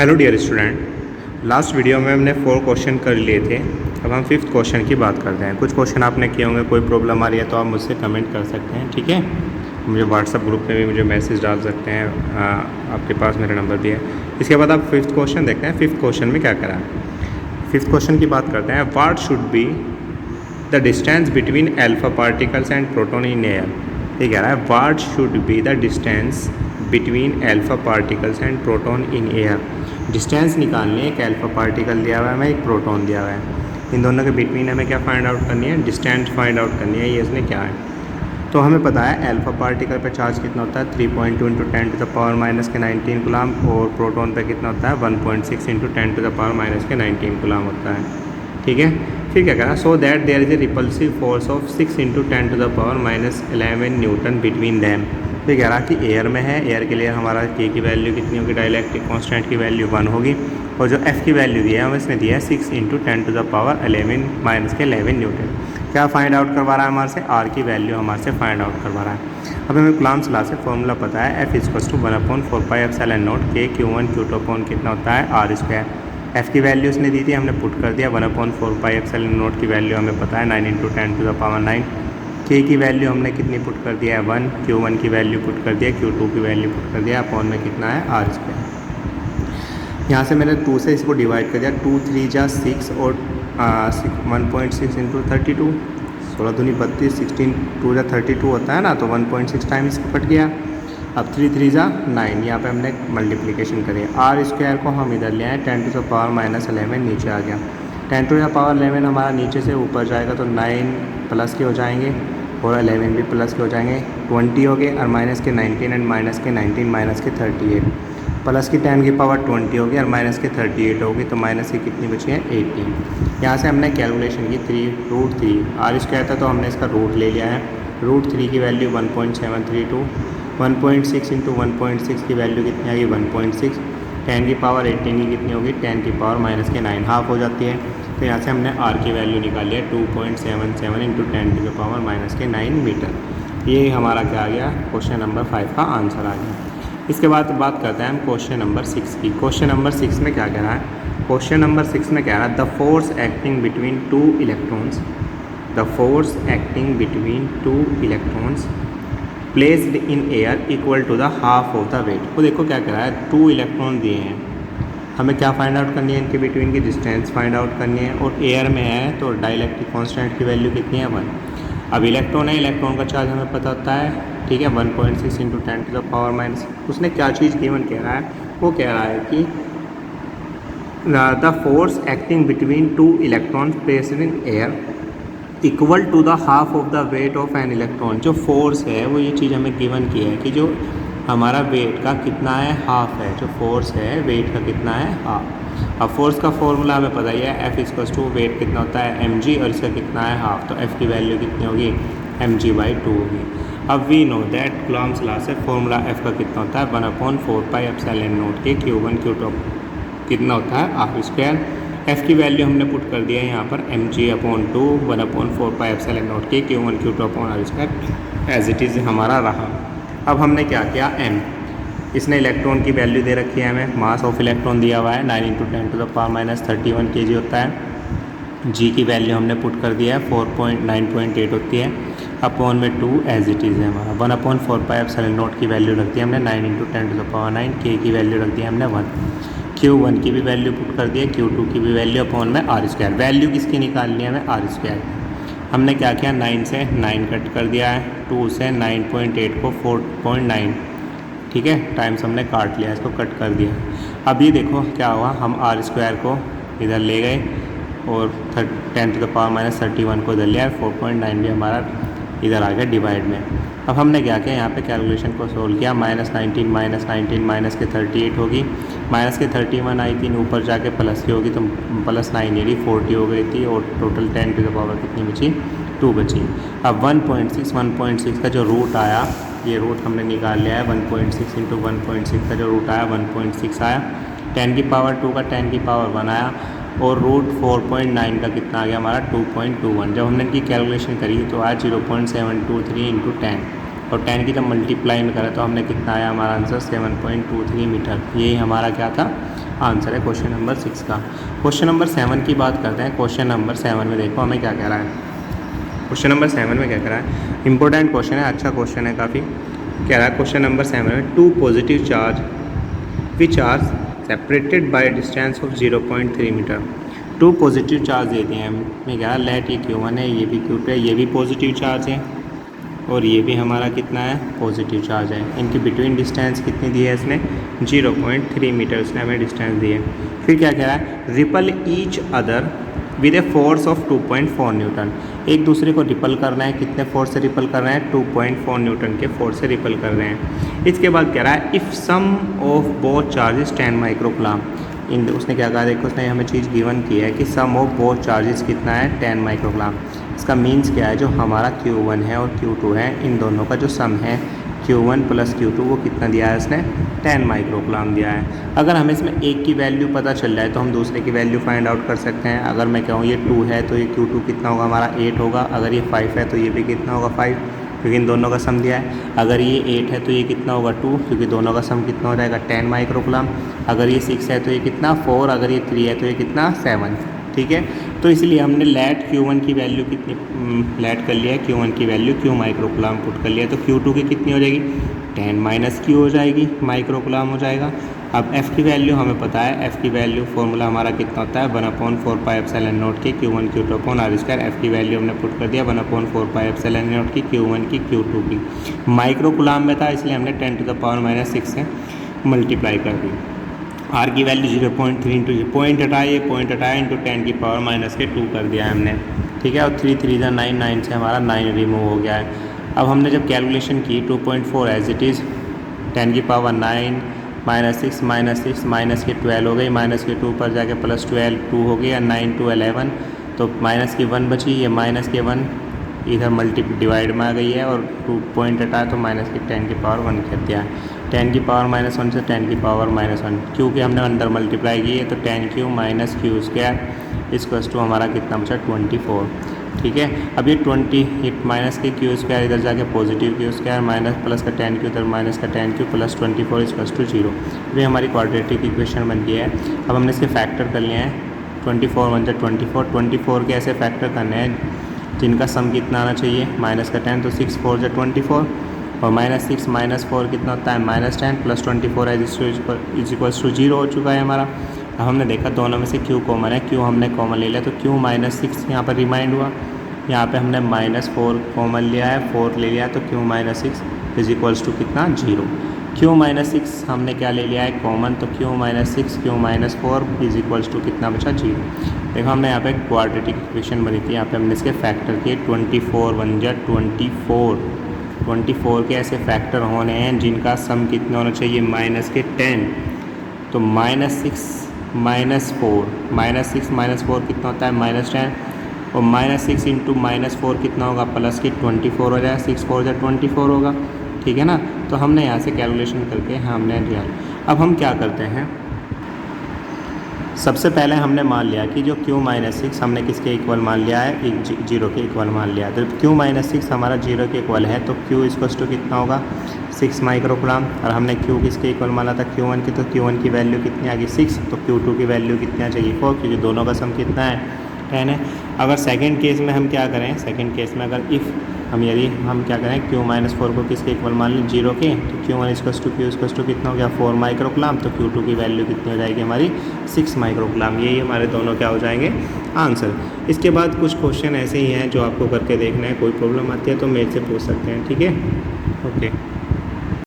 Hello dear student, last video में हमने 4 question कर लिए थे। अब हम 5th क्वेश्चन की बात करते हैं। कुछ क्वेश्चन आपने किए होंगे, कोई प्रॉब्लम आ रही है तो आप मुझसे कमेंट कर सकते हैं, ठीक है। मुझे व्हाट्सएप ग्रुप में भी मुझे मैसेज डाल सकते हैं, आपके पास मेरा नंबर भी है। इसके बाद आप 5th क्वेश्चन देखते हैं। 5th क्वेश्चन में क्या करा है। 5th क्वेश्चन की बात करते हैं। What should be the distance between alpha particles and proton in air. ये कह रहा है what should be the distance between alpha particles and proton in air. Distance निकालनी है। एक एल्फा पार्टिकल दिया हुआ है हमें, एक प्रोटॉन दिया हुआ है। इन दोनों के बिटवीन हमें क्या फाइंड आउट करनी है, डिस्टेंस फाइंड आउट करनी है। ये इसमें क्या है, तो हमें पता है एल्फा पार्टिकल पे चार्ज कितना होता है 3.2 into 10 to the power minus के 19 कूलम, और प्रोटॉन पे कितना होता है 1.6 into 10 to the power minus के 19 कूलम होता है, ठीक है। फिर क्या करा, so that there is a repulsive force of 6 into 10 to the power minus 11 newton between them. तो कह रहा कि एयर में है, एयर के लिए हमारा के की वैल्यू कितनी होगी, डाइलेक्ट्रिक कांस्टेंट की वैल्यू 1 होगी, और जो एफ़ की वैल्यू दी है हमें इसने दिया है 6 into 10 to the power 11 minus के 11 न्यूटन। क्या फाइंड आउट करवा रहा है हमारे से, आर की वैल्यू हमारे से फाइंड आउट करवा रहा है। अब हमें कूलम्ब्स लॉ से फॉर्मूला पता है, एफ इक्वल्स टू 1/4πε0 के Q1 Q2 अपॉन कितना होता है आर स्क्वायर। एफ़ की वैल्यू उसने दी थी, हमने पुट कर दिया 1/4πε0 की वैल्यू हमें पता है 9 इंटू 10 टू द पावर 9। के की वैल्यू हमने कितनी पुट कर दिया है 1, Q1 की वैल्यू पुट कर दिया, Q2 की वैल्यू पुट कर दिया, अपॉन में कितना है आर स्क्वायर। यहाँ से मैंने 2 से इसको डिवाइड कर दिया, 2 3 जा 6 और 1.6 इंटू 32, 16 दूनी 32, 16 2 जा 32 होता है ना, तो 1.6 टाइम इसको कट गया। अब 3 3 जा 9, यहाँ पे हमने मल्टीप्लिकेशन करी। आर स्क्वायर को हम इधर ले आए 10 टू द पावर माइनस 11 नीचे आ गया। 10 टू द पावर 11 हमारा नीचे से ऊपर जाएगा तो 9 प्लस के हो जाएंगे और 11 भी प्लस के हो जाएंगे, 20 हो गए, और माइनस के 19 एंड माइनस के 19 माइनस के 38, प्लस की 10 की पावर 20 होगी और माइनस के 38 होगी, तो माइनस की कितनी बची है 18। यहाँ से हमने कैलकुलेशन की 3√3, आर स्क्वायर था तो हमने इसका रूट ले लिया है। √3 की वैल्यू 1.732, 1.6 इंटू 1.6 की वैल्यू कितनी आएगी 1.6, 10 की पावर 18 की कितनी होगी 10 की पावर माइनस के 9 हाफ हो जाती है। तो यहाँ से हमने आर की वैल्यू निकाली है 2.77 into 10 to the power minus के 9 मीटर। ये हमारा क्या आ गया, क्वेश्चन नंबर 5 का आंसर आ गया। इसके बाद बात करते हैं हम क्वेश्चन नंबर 6 की। क्वेश्चन नंबर 6 में क्या कह रहा है, क्वेश्चन नंबर 6 में कह रहा है the force acting between 2 electrons, the force acting between 2 electrons placed in air equal to the half of the weight. वो देखो क्या कह रहा है, 2 इलेक्ट्रॉन दिए हैं, हमें क्या फाइंड आउट करनी है, इनके बिटवीन की डिस्टेंस फाइंड आउट करनी है, और एयर में है तो डाइलेक्ट्रिक कांस्टेंट की वैल्यू कितनी है 1। अब इलेक्ट्रॉन है, इलेक्ट्रॉन का चार्ज हमें पता होता है, ठीक है, 1.6 into 10 to the power minus. उसने क्या चीज़ गिवन कह रहा है, वो कह रहा है कि the force acting between 2 electron placed in air equal to the half of the weight of an electron. जो फोर्स है वो ये चीज़ हमें गिवन की है कि जो हमारा वेट का कितना है हाफ है, जो फोर्स है वेट का कितना है हाफ। अब फोर्स का फॉर्मूला हमें पता ही है, एफ इक्वल्स टू वेट कितना होता है mg, और इसका कितना है हाफ, तो एफ की वैल्यू कितनी होगी mg/2 होगी। अब we know that Coulomb's law से फॉर्मूला एफ का कितना होता है 1/4πε0 के Q1 Q2 कितना होता है आर स्क्वायर। एफ़ की वैल्यू हमने पुट कर दिया है यहाँ पर mg/2 1/4πε0 के Q1 Q2 upon R square as it is हमारा रहा। अब हमने क्या किया, m इसने इलेक्ट्रॉन की वैल्यू दे रखी है हमें, मास ऑफ इलेक्ट्रॉन दिया हुआ है 9 into 10 to the power minus 31 kg होता है। g की वैल्यू हमने पुट कर दिया है 4.9.8 होती है, अपॉन में 2 एज इट इज़ है हमारा। 1/4πε0 की वैल्यू रख दी हमने 9 into 10 to the power 9, k की वैल्यू रख दी हमने 1, Q1 की भी वैल्यू पुट कर दी है, Q2 की भी वैल्यू, अपॉन में आर स्क्वायर। वैल्यू किसकी निकालनी है हमें आर स्क्वायर। हमने क्या किया, 9 से 9 कट कर दिया है, 2 से 9.8 को 4.9, ठीक है, टाइम्स हमने काट लिया, इसको कट कर दिया। अब ये देखो क्या हुआ, हम आर स्क्वायर को इधर ले गए और 10 टू द पावर माइनस 31 को इधर लिया, 4.9 भी हमारा इधर आ गया डिवाइड में। अब हमने क्या किया, यहाँ पे कैलकुलेशन को सोल्व किया, -19 माइनस के 38 होगी, माइनस के 31 आई थी, ऊपर जाके प्लस की होगी तो +9 ये 40 हो गई थी, और टोटल 10 टू द पावर कितनी बची 2 बची। अब 1.6 का जो रूट आया, ये रूट हमने निकाल लिया है, 1.6 इंटू 1.6 का जो रूट आया 1.6 आया, 10 की पावर 2 का 10 की पावर 1 आया, और √4.9 का कितना आ गया हमारा 2.21। जब हमने इनकी कैलकुलेशन करी तो आया 0.723 इंटू 10, और 10 की जब मल्टीप्लाई में करें तो हमने कितना आया, हमारा आंसर 7.23 मीटर। यही हमारा क्या था, आंसर है क्वेश्चन नंबर 6 का। क्वेश्चन नंबर 7 की बात करते हैं। क्वेश्चन नंबर 7 में देखो हमें क्या कह रहा है। क्वेश्चन नंबर 7 में क्या कह रहा है, इंपॉर्टेंट क्वेश्चन है, अच्छा क्वेश्चन है काफ़ी। कह रहा है क्वेश्चन नंबर 7 में 2 positive charge which are separated by distance of 0.3 metre. 2 positive charge दे दिए हैं हमें, क्या लेट ये Q1 है, ये भी Q2 है, ये भी पॉजिटिव चार्ज है और ये भी हमारा कितना है, पॉजिटिव चार्ज है। इनकी बिटवीन डिस्टेंस कितनी दी है इसने, 0.3 मीटर उसने हमें डिस्टेंस दी है। फिर क्या कह रहा है, ripple each other with a force of 2.4 Newton. एक दूसरे को रिपल कर रहे हैं, कितने फोर्स से रिपल कर रहे हैं, 2.4 न्यूटन के फोर्स से रिपल कर रहे हैं। इसके बाद कह रहा है if sum of both charges 10 microcoulomb. उसने क्या कहा, देखो उसने हमें चीज़ गिवन की है कि सम ऑफ बोथ चार्जेस कितना है, 10 माइक्रोकुलाम। इसका मीन्स क्या है, जो हमारा Q1 है और Q2 है, इन दोनों का जो सम है Q1 प्लस Q2 वो कितना दिया है उसने, 10 माइक्रोकुलाम दिया है। अगर हमें इसमें एक की वैल्यू पता चल जाए तो हम दूसरे की वैल्यू फाइंड आउट कर सकते हैं। अगर मैं कहूँ ये 2 है तो ये Q2 कितना होगा, हमारा 8 होगा। अगर ये 5 है तो ये भी कितना होगा, 5, क्योंकि इन दोनों का सम दिया है। अगर ये 8 है तो ये कितना होगा, 2, क्योंकि दोनों का सम कितना हो जाएगा, 10 माइक्रोकुलाम। अगर ये 6 है तो ये कितना, 4। अगर ये 3 है तो ये कितना, 7। ठीक है, तो इसलिए हमने लेट Q1 की वैल्यू कितनी लेट कर लिया है, Q1 की वैल्यू Q माइक्रोकुलाम पुट कर लिया है। तो Q2 की कितनी हो जाएगी, 10 माइनस Q हो जाएगी, माइक्रोकुलाम हो जाएगा। अब F की वैल्यू हमें पता है, F की वैल्यू फॉर्मूला हमारा कितना होता है, 1/4 पाई एप्सिलॉन नॉट की Q1 Q2 upon R square. F की वैल्यू हमने पुट कर दिया 1/4 पाई एप्सिलॉन नॉट की Q1 की Q2 की। माइक्रोकुलाम में था इसलिए हमने 10⁻⁻6 से मल्टीप्लाई कर दी। R की वैल्यू 0.3 इंटू पॉइंट हटाए इंटू 10⁻⁻2 कर दिया है हमने। ठीक है, और 3 3 9, 9 से हमारा 9 रिमूव हो गया है। अब हमने जब कैलकुलेशन की 2.4 एज इट इज़ 10⁻9 -6 माइनस के 12 हो गई, माइनस के 2 पर जाके प्लस 12 2 हो गया, 9 2 11, तो माइनस की 1 बची, ये माइनस के 1 इधर डिवाइड में आ गई है और 2 पॉइंट हटाया तो माइनस की 10⁻1 कर दिया है। 10⁻−1 से 10⁻−1, क्योंकि हमने अंदर मल्टीप्लाई की है तो 10Q minus Q square equals to हमारा कितना बचा, 24। ठीक है, अब ये 20 माइनस के Q स्क्वायर इधर जाके positive Q square minus plus का 10Q इधर माइनस का 10Q प्लस 24 इक्वल्स टू 0। ये हमारी क्वाड्रेटिक इक्वेशन बन गई है। अब हमने इसके फैक्टर कर लिए हैं, 24 1 24, 24 के ऐसे फैक्टर करने हैं जिनका सम कितना आना चाहिए, माइनस का 10, तो 6 4 24, और -6 -4 कितना होता है, -10 प्लस 24 इज इक्वल्स टू 0 हो चुका है हमारा। अब हमने देखा दोनों में से Q कॉमन है, Q हमने कॉमन ले लिया तो Q -6 यहाँ पर रिमाइंड हुआ। यहाँ पे हमने -4 कॉमन लिया है, 4 ले लिया तो Q -6 इज इक्वल्स टू कितना, 0। Q -6 हमने क्या ले लिया है कॉमन, तो Q -6 Q -4 is equals to कितना बचा, 0। देखो हमने यहाँ पे क्वाड्रेटिक इक्वेशन बनी थी, यहाँ पे हमने इसके फैक्टर किए 24 1 24, 24 के ऐसे फैक्टर होने हैं जिनका सम कितना होना चाहिए, माइनस के 10, तो -6 -4, -6 -4 कितना होता है, -10, और -6 इंटू -4 कितना होगा, प्लस के 24 हो जाएगा, 6 4 24 होगा। ठीक है ना, तो हमने यहाँ से कैलकुलेशन करके हमने लिया। अब हम क्या करते हैं, सबसे पहले हमने मान लिया कि जो Q -6 हमने किसके इक्वल मान लिया है, एक 0 के इक्वल मान लिया। तो Q -6 हमारा 0 के इक्वल है तो Q इक्वल्स टू कितना होगा, 6 माइक्रोकुलाम। और हमने Q किसके इक्वल माना था, Q1 की, तो Q1 की वैल्यू कितनी आ गई, 6, तो Q2 की वैल्यू कितनी आ जाएगी, 4, क्योंकि दोनों का सम कितना है, 10 है। अगर सेकंड केस में हम क्या करें, सेकंड केस में अगर इफ़ यदि हम क्या करें, Q -4 को किसके इक्वल मान लें, 0 के, तो Q1 equals to Q equals to कितना हो गया, 4 माइक्रोकुलाम, तो Q2 की वैल्यू कितनी हो जाएगी हमारी, 6 माइक्रोकुलाम। यही हमारे दोनों क्या हो जाएंगे, आंसर। इसके बाद कुछ क्वेश्चन ऐसे ही हैं जो आपको करके देखना है, कोई प्रॉब्लम आती है तो मेरे से पूछ सकते हैं। ठीक है, ओके।